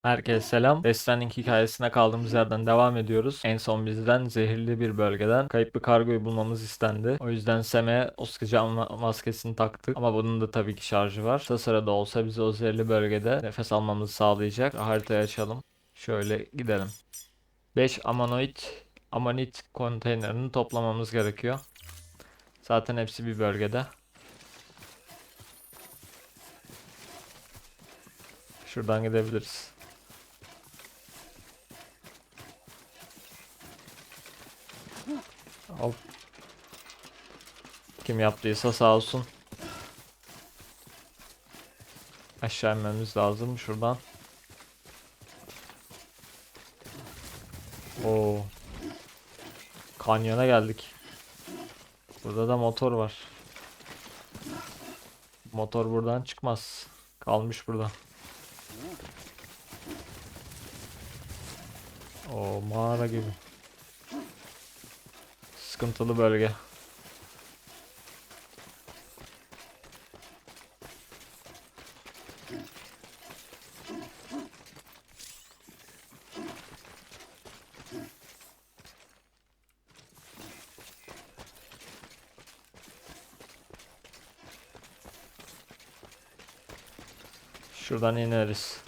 Herkese selam. Death Stranding hikayesine kaldığımız yerden devam ediyoruz. En son bizden zehirli bir bölgeden kayıp bir kargoyu bulmamız istendi. O yüzden Sem'e o sıkıcı maskesini taktık. Ama bunun da tabii ki şarjı var. Kısa sırada olsa bize o zehirli bölgede nefes almamızı sağlayacak. Haritayı açalım. Şöyle gidelim. 5 amonit konteynerini toplamamız gerekiyor. Zaten hepsi bir bölgede. Şuradan gidebiliriz. Hop. Kim yaptıysa sağ olsun. Aşağı inmemiz lazım şuradan. Oo. Kanyona geldik. Burada da motor var. Motor buradan çıkmaz. Kalmış burada. O mağara gibi. Sıkıntılı bölge. Şuradan ineriz.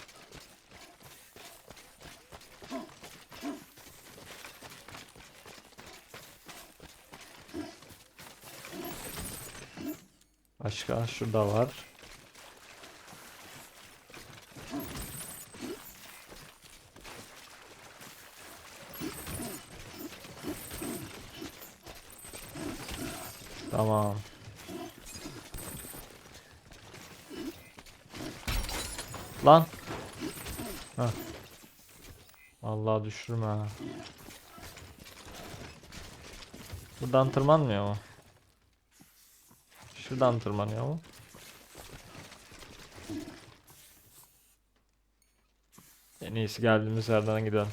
Başka şurada var. Tamam. Lan. Heh. Vallahi düşürme ha. Buradan tırmanmıyor mu? Şuradan tırmanıyor mu? En iyisi geldiğimiz yerden gidelim.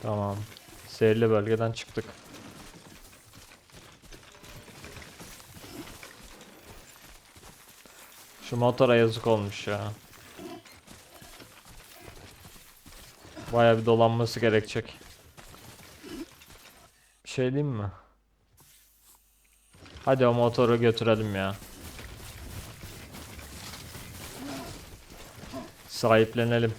Tamam. Seyirli bölgeden çıktık. Şu motora yazık olmuş ya. Baya bir dolanması gerekecek. Bir şey diyeyim mi? Hadi o motoru götürelim ya. Sahiplenelim.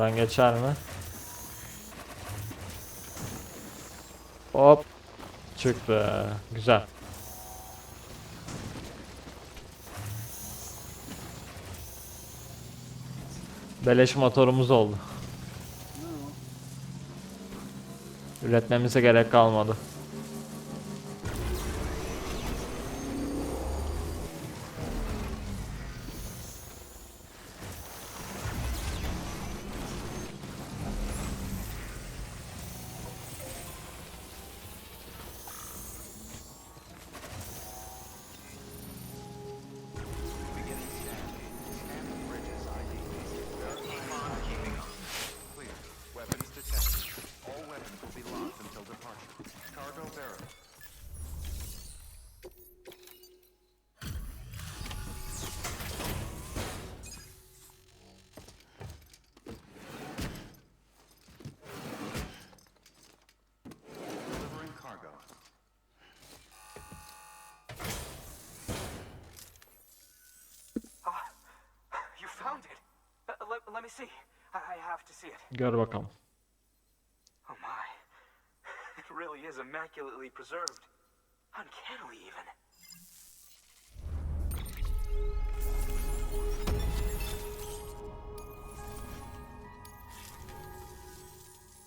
Buradan geçer mi? Hop. Çıktı. Güzel. Beleş motorumuz oldu. Üretmemize gerek kalmadı. me see. I have to see it. Gör bakalım. Oh my. It really is immaculately preserved. Uncannily even.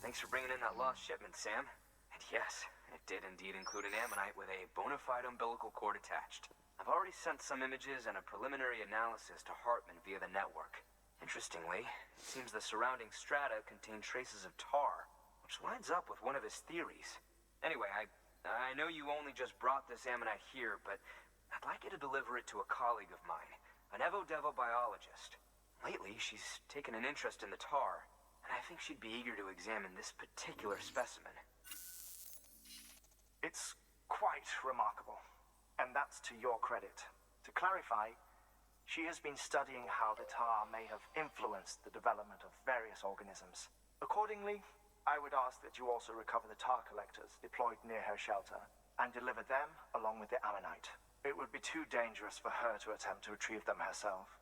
Thanks for bringing in that lost shipment, Sam. And yes, it did indeed include an ammonite with a bona fide umbilical cord attached. I've already sent some images and a preliminary analysis to Hartman via the network. Interestingly, it seems the surrounding strata contain traces of tar, which lines up with one of his theories. Anyway, I know you only just brought this ammonite here, but I'd like you to deliver it to a colleague of mine, an Evo-Devo biologist. Lately, she's taken an interest in the tar, and I think she'd be eager to examine this particular specimen. It's quite remarkable, and that's to your credit. To clarify, she has been studying how the tar may have influenced the development of various organisms. Accordingly, I would ask that you also recover the tar collectors deployed near her shelter and deliver them along with the ammonite. It would be too dangerous for her to attempt to retrieve them herself,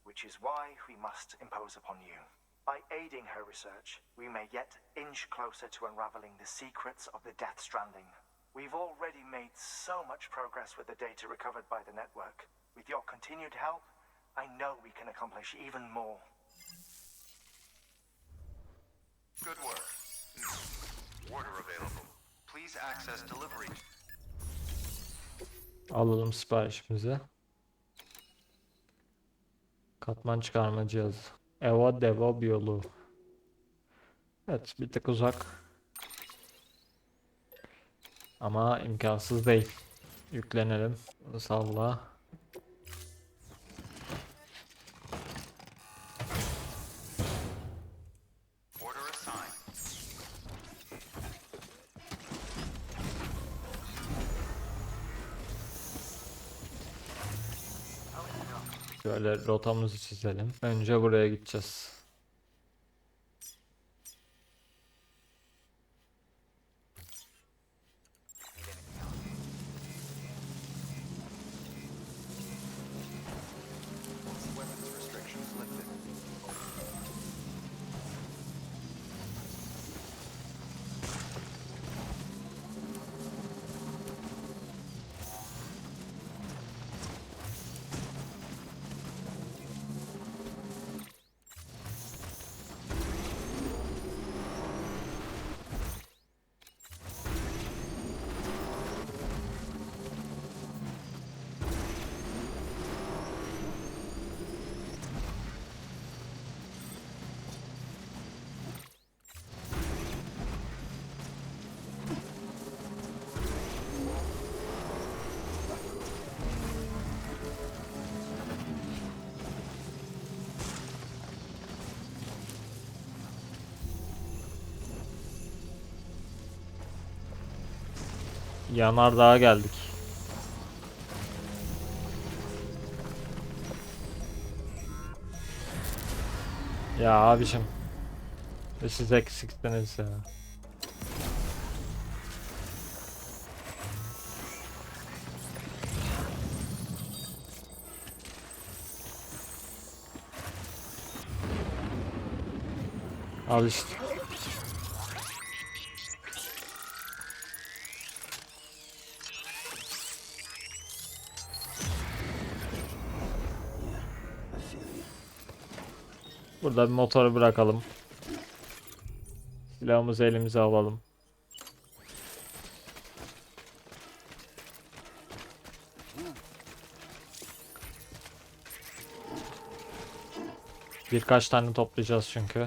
which is why we must impose upon you. By aiding her research, we may yet inch closer to unraveling the secrets of the Death Stranding. We've already made so much progress with the data recovered by the network. With your continued help, I know we can accomplish even more. Good work. Order available. Please access delivery. Alalım siparişimizi. Katman çıkarma cihazı. Eva Devo biyoloğu. Evet, bir tık uzak. Ama imkansız değil. Yüklenelim. Salla. Order assigned. Şöyle rotamızı çizelim. Önce buraya gideceğiz. Weapons restrictions lifted. Yanardağ'a geldik. Ya abişim. Ve siz eksiksiniz ya. Al işte. Burada bir motoru bırakalım. Silahımızı elimize alalım. Birkaç tane toplayacağız çünkü.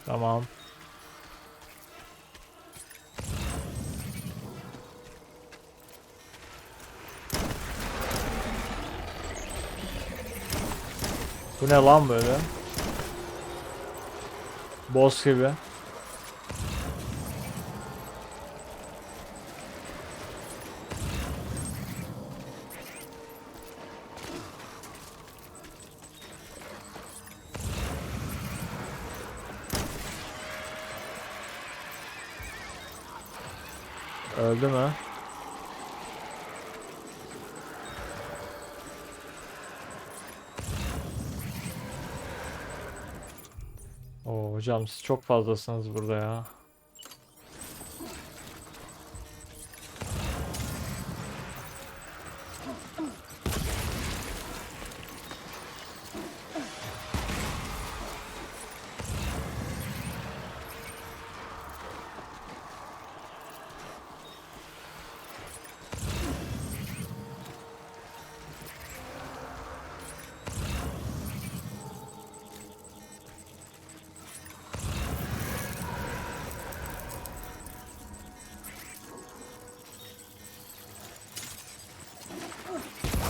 Tamam. Bu ne lan böyle? Boss gibi. Öldü mü? Oo, hocam siz çok fazlasınız burada ya.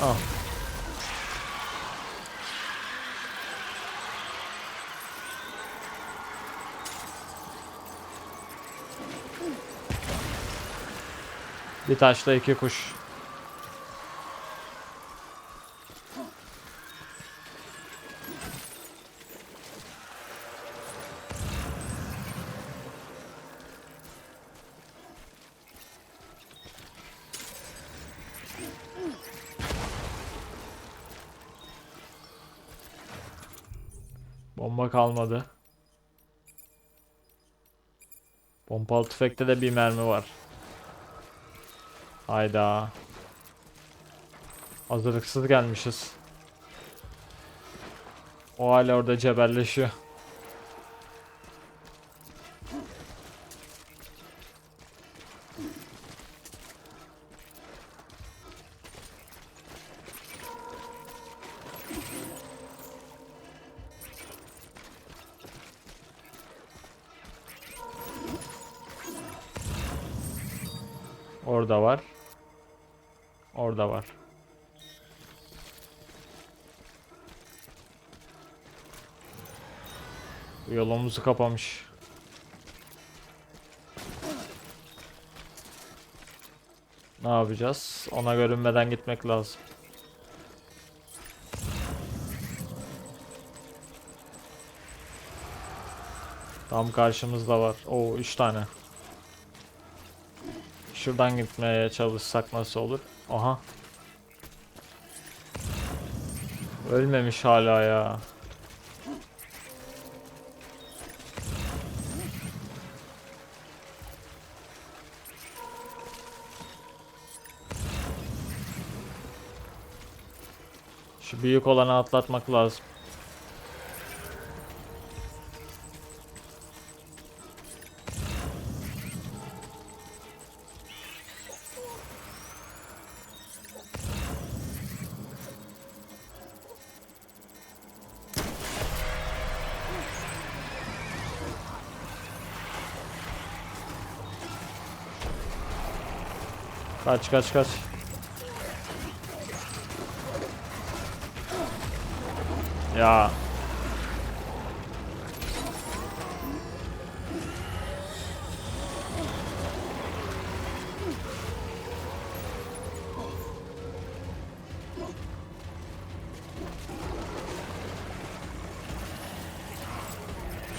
Al. Bir taşla iki kuş. Bomba kalmadı. Pompalı tüfekte de bir mermi var. Hayda. Hazırlıksız gelmişiz. O hala orada cebelleşiyor. Orada var. Orada var. Yolumuzu kapamış. Ne yapacağız? Ona görünmeden gitmek lazım. Tam karşımızda var. Oo, 3 tane. Şuradan gitmeye çalışsak nasıl olur? Aha. Ölmemiş hala ya. Şu büyük olanı atlatmak lazım. Kaç kaç kaç. Ya.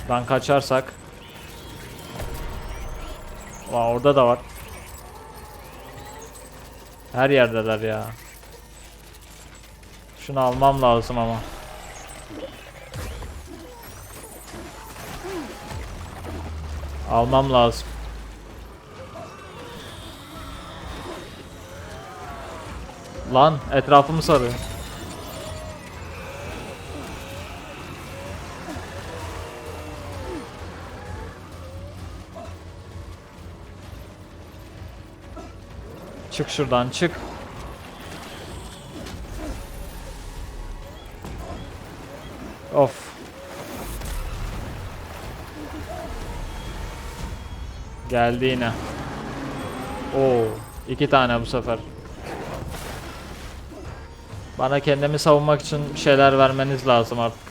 Şuradan kaçarsak. Aa, orada da var. Her yerdeler ya. Şunu almam lazım ama. Almam lazım. Lan etrafımı sarıyor. Çık şuradan çık. Of. Geldi yine. Oo, 2 tane bu sefer. Bana kendimi savunmak için bir şeyler vermeniz lazım artık.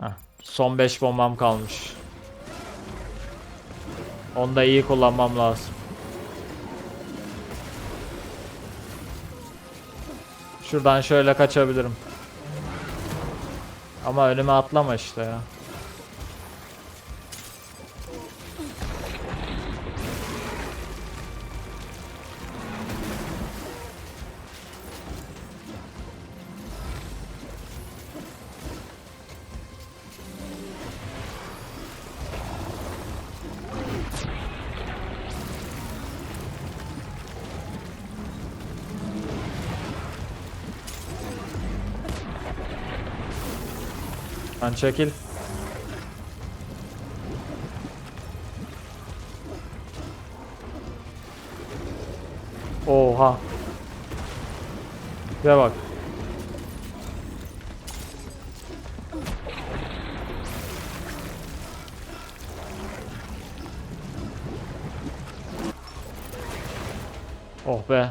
Heh, son 5 bombam kalmış. Onu da iyi kullanmam lazım. Şuradan şöyle kaçabilirim. Ama önüme atlama işte ya. Lan çekil. Oha. Ve bak. Oh be.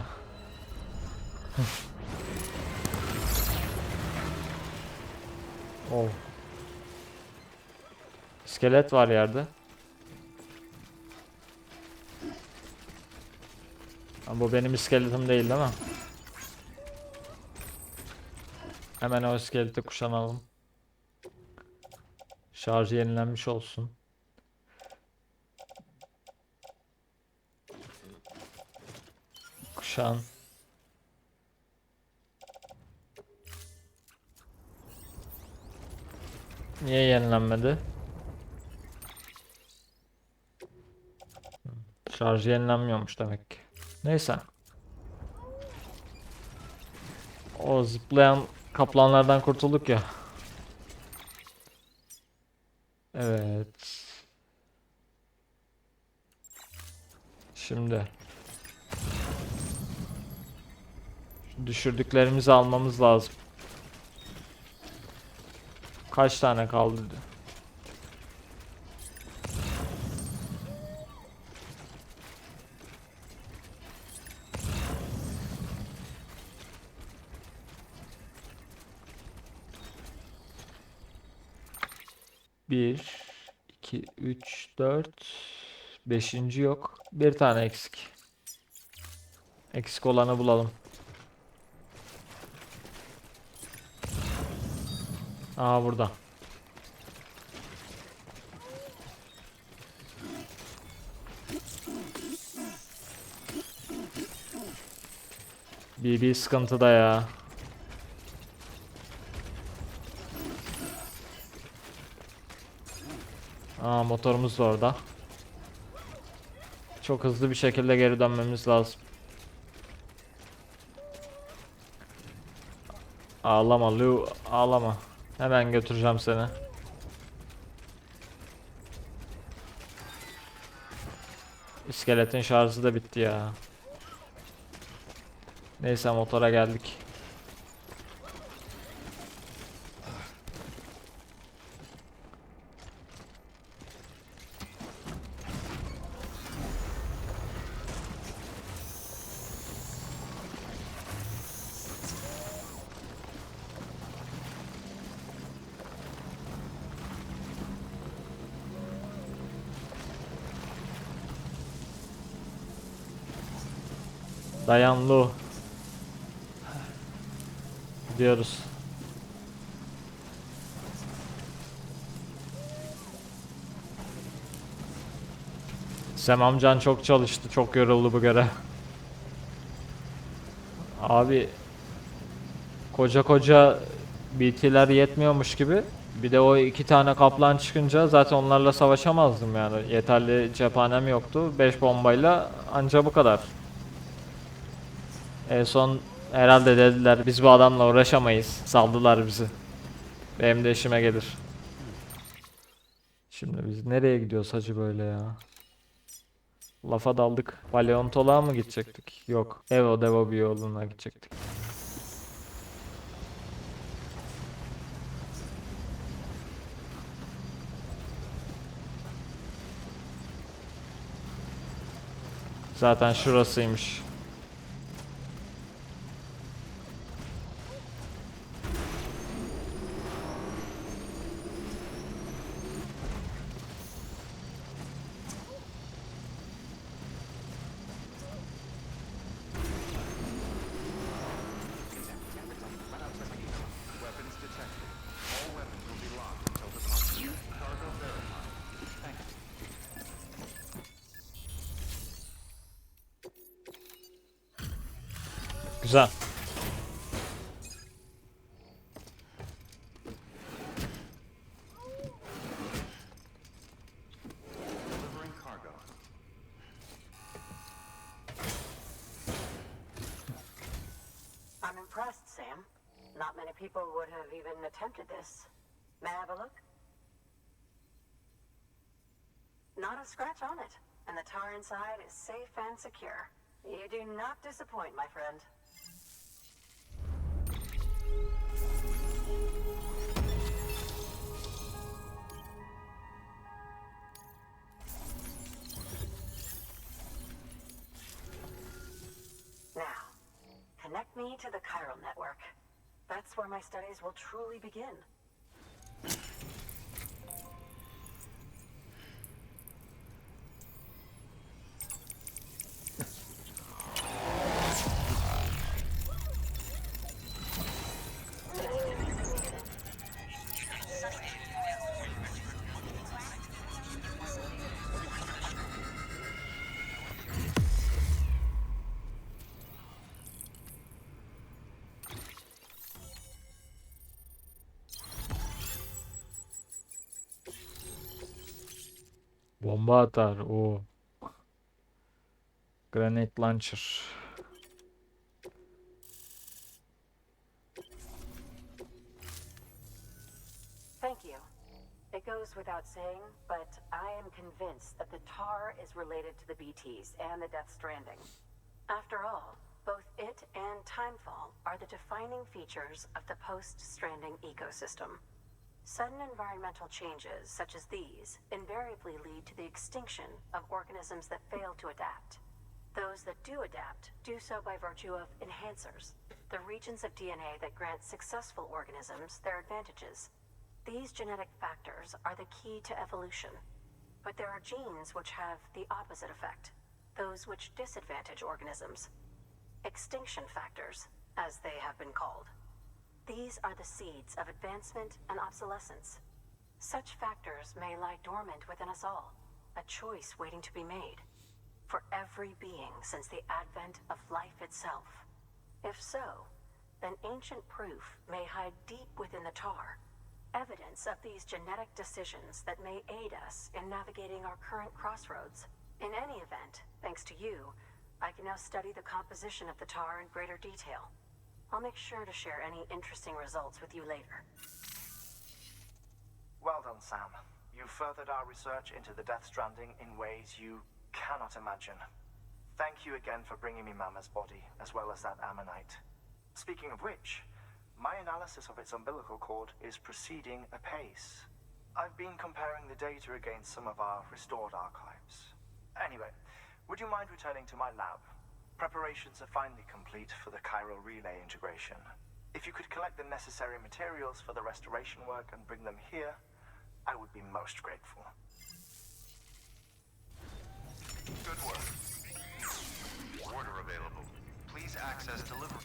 Oh. İskelet var yerde. Ama bu benim iskeletim değil mi? Hemen o iskeleti kuşanalım. Şarjı yenilenmiş olsun. Kuşan. Niye yenilenmedi? Şarjı yenilenmiyormuş demek ki. Neyse. O zıplayan kaplanlardan kurtulduk ya. Evet. Şimdi şu düşürdüklerimizi almamız lazım. Kaç tane kaldı? Bir, iki, üç, dört, beşinci yok. Bir tane eksik. Eksik olanı bulalım. Aa burada. Bir sıkıntıda ya. Aa motorumuz da orada. Çok hızlı bir şekilde geri dönmemiz lazım. Ağlama Lu, ağlama. Hemen götüreceğim seni. İskeletin şarjı da bitti ya. Neyse motora geldik. Dayan Lu. Diyoruz. Sem amcan çok çalıştı, çok yoruldu bu göre. Abi koca koca BT'ler yetmiyormuş gibi. Bir de o iki tane kaplan çıkınca zaten onlarla savaşamazdım yani. Yeterli cephanem yoktu. 5 bombayla anca bu kadar. En son herhalde dediler biz bu adamla uğraşamayız. Saldılar bizi. Benim de işime gelir. Şimdi biz nereye gidiyoruz hacı böyle ya? Lafa daldık. Paleontoloğa mı gidecektik? Yok. Devo bir yoluna gidecektik. Zaten şurasıymış. Güzel. Delivering cargo. I'm impressed, Sam. Not many people would have even attempted this. May I have a look? Not a scratch on it, and the tar inside is safe and secure. You do not disappoint, my friend. Now, connect me to the chiral network. That's where my studies will truly begin. Bomba atar. O. Granate launcher. Thank you. It goes without saying, but I am convinced that the tar is related to the BTs and the Death Stranding. After all, both it and Timefall are the defining features of the post-Stranding ecosystem. Sudden environmental changes such as these invariably lead to the extinction of organisms that fail to adapt. Those that do adapt do so by virtue of enhancers, the regions of DNA that grant successful organisms their advantages. These genetic factors are the key to evolution, but there are genes which have the opposite effect, those which disadvantage organisms. Extinction factors, as they have been called. These are the seeds of advancement and obsolescence. Such factors may lie dormant within us all, a choice waiting to be made, for every being since the advent of life itself. If so, then ancient proof may hide deep within the tar, evidence of these genetic decisions that may aid us in navigating our current crossroads. In any event, thanks to you, I can now study the composition of the tar in greater detail. I'll make sure to share any interesting results with you later. Well done, Sam. You furthered our research into the Death Stranding in ways you cannot imagine. Thank you again for bringing me Mama's body, as well as that ammonite. Speaking of which, my analysis of its umbilical cord is proceeding apace. I've been comparing the data against some of our restored archives. Anyway, would you mind returning to my lab? Preparations are finally complete for the chiral relay integration. If you could collect the necessary materials for the restoration work and bring them here, I would be most grateful. Good work. Order available. Please access delivery.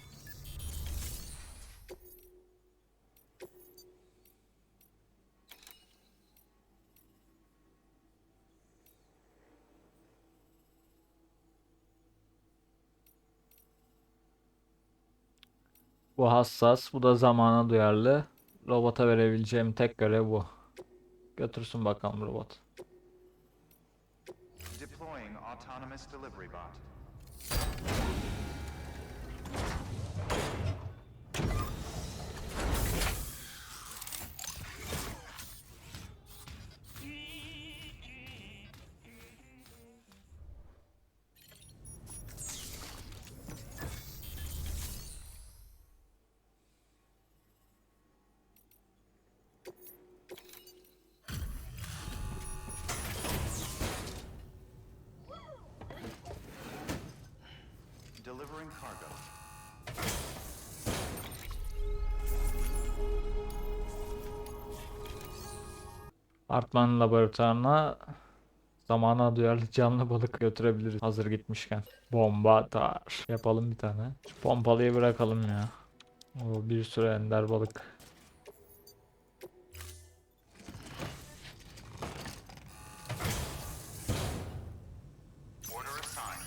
Bu hassas, bu da zamana duyarlı. Robota verebileceğim tek görev bu. Götürsün bakalım robot. Deploying autonomous delivery bot. Delivering cargo. Hartman laboratuvarına zamana duyarlı canlı balık götürebiliriz hazır gitmişken. Bomba atar. Yapalım bir tane. Şu pompalıyı bırakalım ya. O bir sürü ender balık. Order assigned.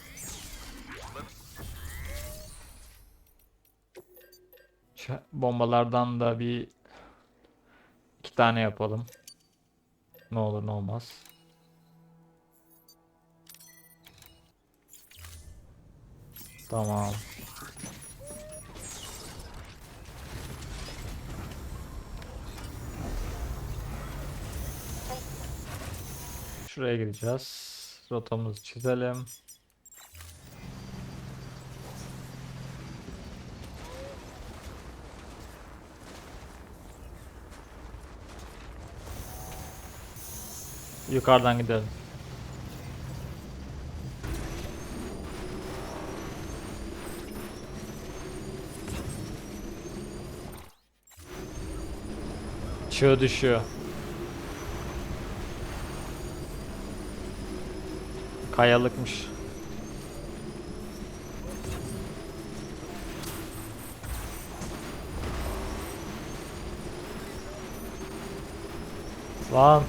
Şu bombalardan da iki tane yapalım. Ne olur ne olmaz. Tamam. Şuraya gideceğiz. Rotamızı çizelim. Yukarıdan gidelim. Çığ düşüyor. Kayalıkmış. Lan.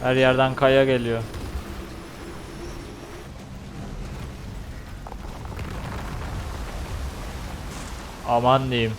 Her yerden kaya geliyor. Aman diyeyim.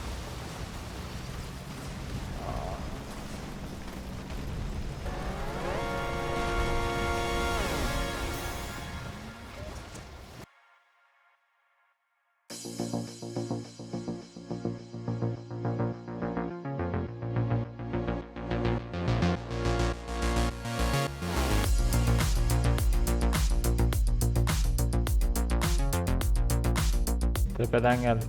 Tepeden geldik.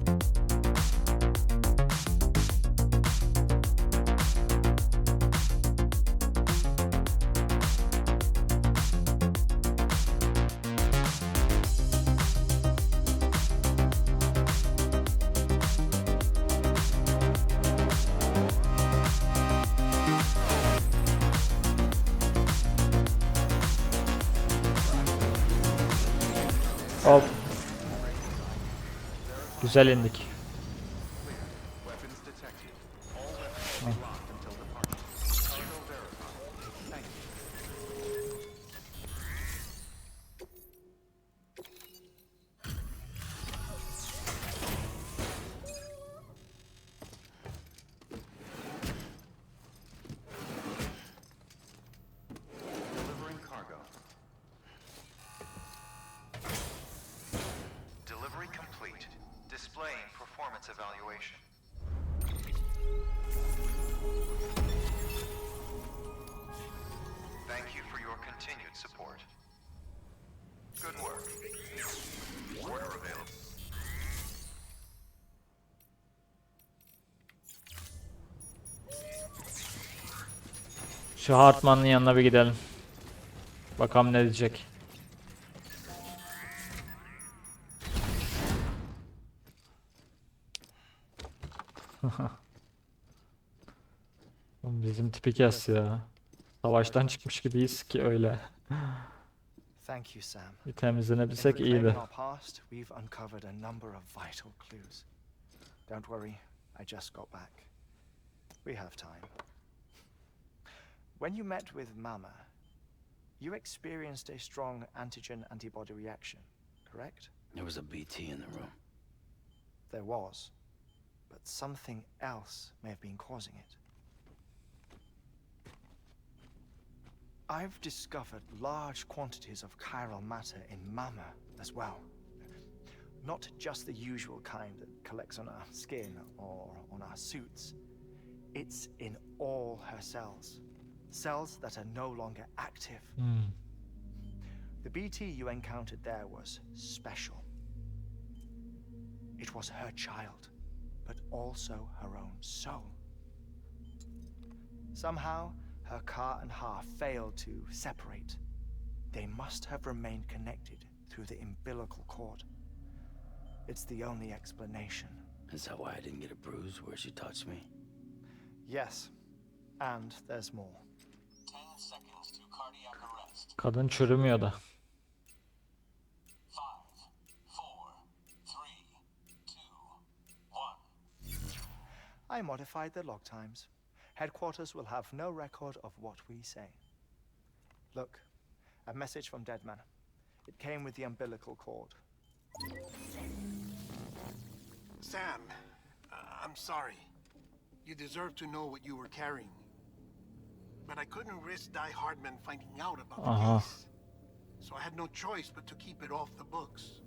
Hop. Güzel indik. Weapons detected. All weapons will be locked until departure. Cargo verified. Thank you. Delivering cargo. Delivery complete. Displaying performance evaluation. Thank you for your continued support. Good work. Order available. Şu Hartman'ın yanına bir gidelim. Bakalım ne diyecek. Bizim tipi kes ya. Savaştan çıkmış gibiyiz ki öyle. Thank you, Sam. Bir In temizlenebilsek reclaiming iyiydi. our past, we've uncovered a number of vital clues. Don't worry, I just got back. We have time. When you met with Mama, you experienced a strong antigen-antibody reaction, correct? There was a BT in the room. There was, but something else may have been causing it. I've discovered large quantities of chiral matter in Mama as well. Not just the usual kind that collects on our skin or on our suits. It's in all her cells. Cells that are no longer active. The BT you encountered there was special. It was her child, but also her own soul. Somehow, her car and half failed to separate. They must have remained connected through the umbilical cord. It's the only explanation. Is that why I didn't get a bruise where she touched me? Yes, and there's more. 10 seconds to cardiac arrest. Kadın çürümüyor da. 5, 4, 3, 2, 1. I modified the log times. Headquarters will have no record of what we say. Look, a message from Deadman. It came with the umbilical cord. Sam, I'm sorry. You deserve to know what you were carrying. But I couldn't risk Die Hardman finding out about the case. So I had no choice but to keep it off the books.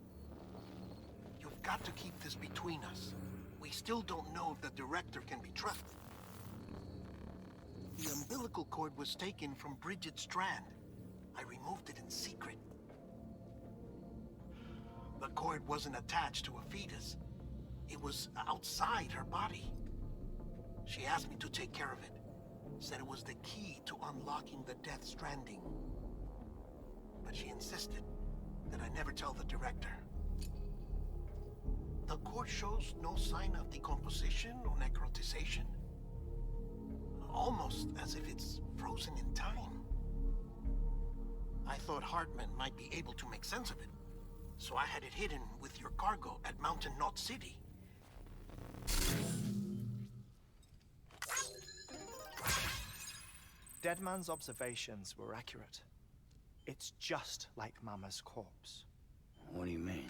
You've got to keep this between us. We still don't know if the director can be trusted. The umbilical cord was taken from Bridget Strand. I removed it in secret. The cord wasn't attached to a fetus. It was outside her body. She asked me to take care of it. Said it was the key to unlocking the Death Stranding. But she insisted that I never tell the director. The cord shows no sign of decomposition or necrotization. Almost as if it's frozen in time. I thought Hartman might be able to make sense of it. So I had it hidden with your cargo at Mountain Knot City. Deadman's observations were accurate. It's just like Mama's corpse. What do you mean?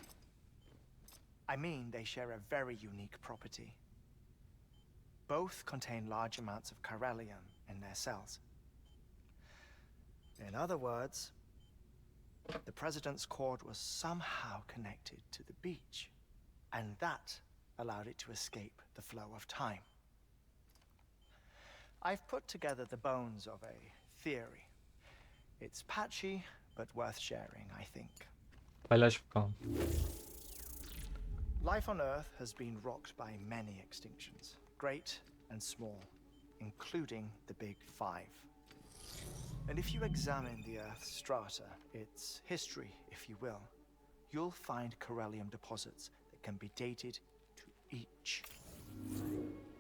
I mean, they share a very unique property. Both contain large amounts of chiralium in their cells. In other words, the president's cord was somehow connected to the beach, and that allowed it to escape the flow of time. I've put together the bones of a theory. It's patchy, but worth sharing, I think. Paylaş bakalım. Life on Earth has been rocked by many extinctions, great and small, including the Big Five. And if you examine the Earth's strata, its history, if you will, you'll find chiralium deposits that can be dated to each.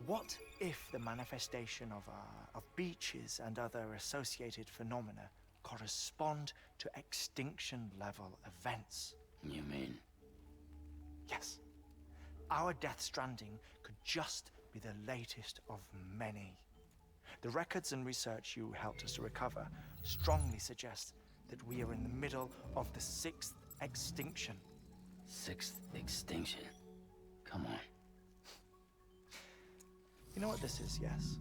What if the manifestation of beaches and other associated phenomena correspond to extinction-level events? You mean? Yes. Our Death Stranding could just be the latest of many. The records and research you helped us to recover strongly suggest that we are in the middle of the sixth extinction. Sixth extinction? Come on. You know what this is, yes?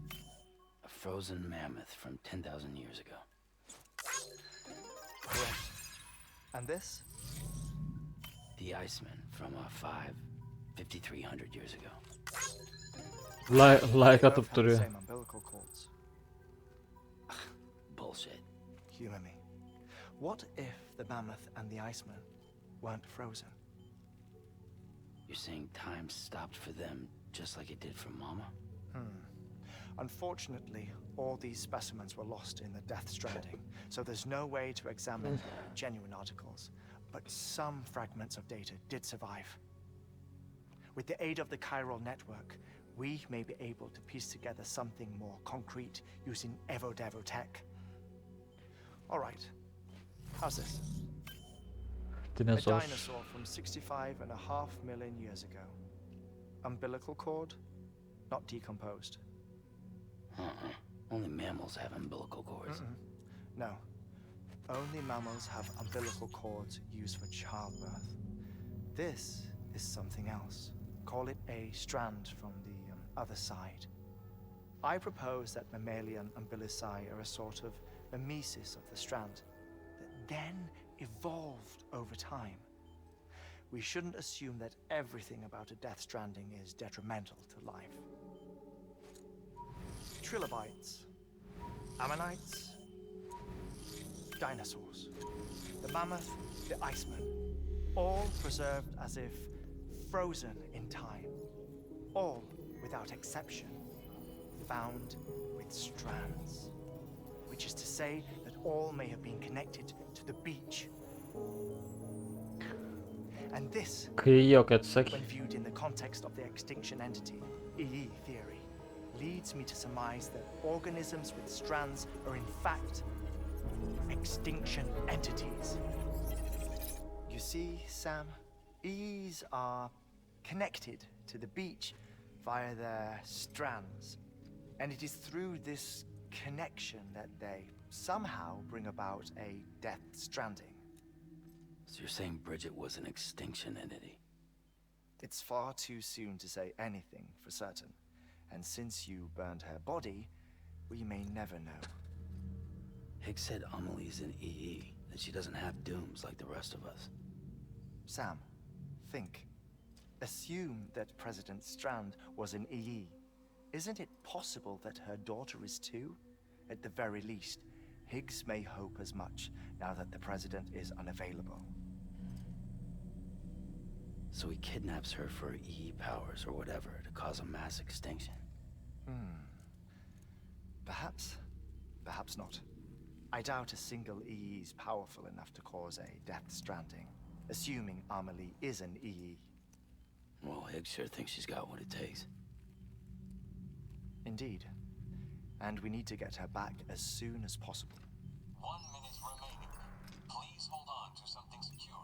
A frozen mammoth from 10,000 years ago. Correct. And this? The Iceman from 5,300 years ago. Like Both have atıp the duruyor. same umbilical cords. Bullshit. Humor me. What if the mammoth and the Iceman weren't frozen? You're saying time stopped for them just like it did for Mama? Unfortunately, all these specimens were lost in the Death Stranding, so there's no way to examine genuine articles. But some fragments of data did survive. With the aid of the chiral network, we may be able to piece together something more concrete using Evo-Devo tech. All right, how's this? A Dinozor. dinosaur from 65.5 million years ago. Umbilical cord, not decomposed. Only mammals have umbilical cords. No, only mammals have umbilical cords used for childbirth. This is something else. Call it a strand from the other side. I propose that mammalian umbilici are a sort of mimesis of the strand that then evolved over time. We shouldn't assume that everything about a Death Stranding is detrimental to life. Trilobites, ammonites, dinosaurs, the mammoth, the Iceman, all preserved as if frozen in time, all without exception, found with strands, which is to say that all may have been connected to the beach. And this, Kıyıyı yok etsek. when viewed in the context of the extinction entity, EE theory, leads me to surmise that organisms with strands are in fact extinction entities. You see, Sam, EEs are connected to the beach via their strands. And it is through this connection that they somehow bring about a Death Stranding. So you're saying Bridget was an extinction entity? It's far too soon to say anything for certain. And since you burned her body, we may never know. Higgs said Amelie's an EE, that she doesn't have dooms like the rest of us. Sam, think. Assume that President Strand was an EE. Isn't it possible that her daughter is too? At the very least, Higgs may hope as much now that the president is unavailable. So he kidnaps her for EE powers or whatever to cause a mass extinction. Perhaps. Perhaps not. I doubt a single EE is powerful enough to cause a Death Stranding, assuming Amelie is an EE. Well, Higgs sure thinks she's got what it takes. Indeed. And we need to get her back as soon as possible. 1 minute remaining. Please hold on to something secure.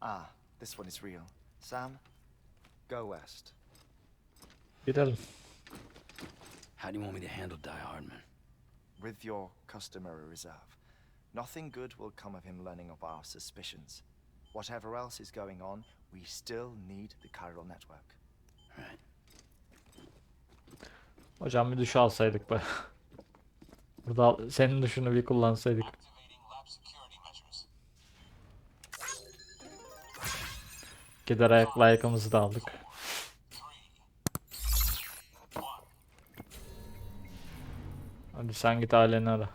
Ah, this one is real. Sam, go west. Gidelim. How do you want me to handle Die Hardman? With your customary reserve. Nothing good will come of him learning of our suspicions. Whatever else is going on, we still need the chiral network. Right. Hocam bir duş alsaydık be. Burada senin duşunu bir kullansaydık. Activating lab security measures. Gider ayakla ayakkabımızı da aldık. 3, 1. Hadi sen git aileni ara.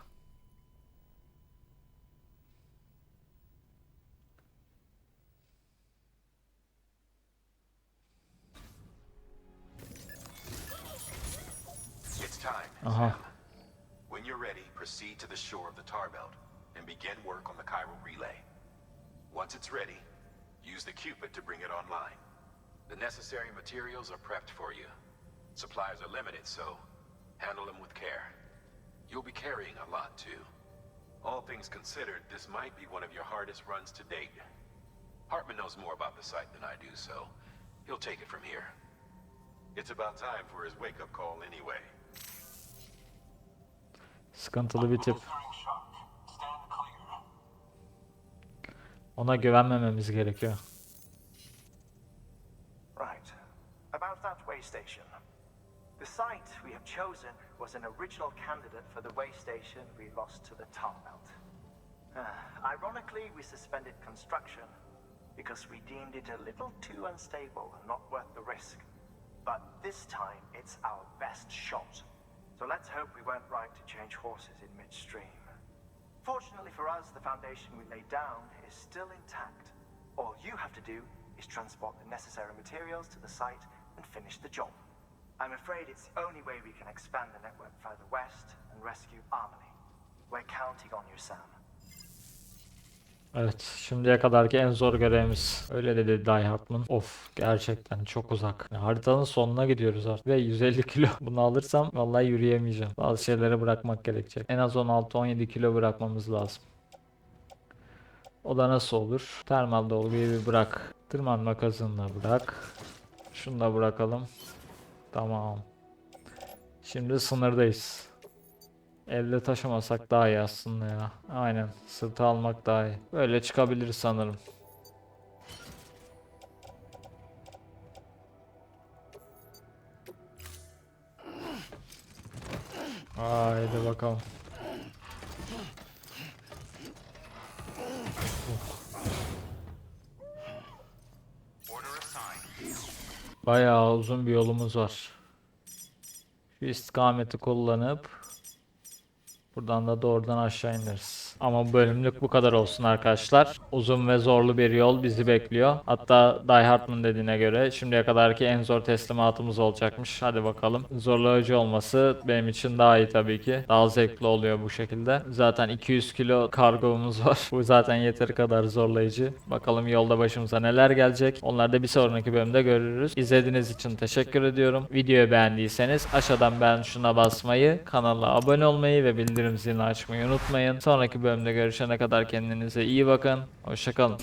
It's time. Aha. When you're ready, proceed to the shore of the tar belt and begin work on the chiral relay. Once it's ready, use the Cupid to bring it online. The necessary materials are prepped for you. Supplies are limited, so handle them with care. You'll be carrying a lot, too. All things considered, this might be one of your hardest runs to date. Hartman knows more about the site than I do, so he'll take it from here. It's about time for his wake-up call anyway. Sıkıntılı bir tip. Administering shock. Stand clear. Ona güvenmememiz gerekiyor. Right. About that way station. The site we have chosen was an original candidate for the way station we lost to the tar belt. Ironically, we suspended construction because we deemed it a little too unstable and not worth the risk. But this time, it's our best shot. So let's hope we weren't right to change horses in midstream. Fortunately for us, the foundation we laid down is still intact. All you have to do is transport the necessary materials to the site and finish the job. I'm afraid it's the only way we can expand the network further west and rescue Amelie. We're counting on you, Sam. Evet, şimdiye kadarki en zor görevimiz. Öyle dedi Die Hardman. Of, gerçekten çok uzak. Yani haritanın sonuna gidiyoruz artık. Ve 150 kilo. Bunu alırsam vallahi yürüyemeyeceğim. Bazı şeyleri bırakmak gerekecek. En az 16-17 kilo bırakmamız lazım. O da nasıl olur? Termal dolguyu bir bırak. Tırmanma kazığını da bırak. Şunu da bırakalım. Tamam. Şimdi sınırdayız. Elde taşımasak daha iyi aslında ya. Aynen. Sırtı almak daha iyi. Böyle çıkabiliriz sanırım. Haydi bakalım. Bayağı uzun bir yolumuz var. Şu istikameti kullanıp buradan da doğrudan aşağı ineriz. Ama bu bölümlük bu kadar olsun arkadaşlar. Uzun ve zorlu bir yol bizi bekliyor. Hatta Die Hardman dediğine göre şimdiye kadarki en zor teslimatımız olacakmış. Hadi bakalım. Zorlayıcı olması benim için daha iyi tabii ki. Daha zevkli oluyor bu şekilde. Zaten 200 kilo kargomuz var. Bu zaten yeteri kadar zorlayıcı. Bakalım yolda başımıza neler gelecek. Onları da bir sonraki bölümde görürüz. İzlediğiniz için teşekkür ediyorum. Videoyu beğendiyseniz aşağıdan beğen tuşuna basmayı, kanala abone olmayı ve bildirim zilini açmayı unutmayın. Sonraki bölümde görüşene kadar kendinize iyi bakın. Hoşça kalın.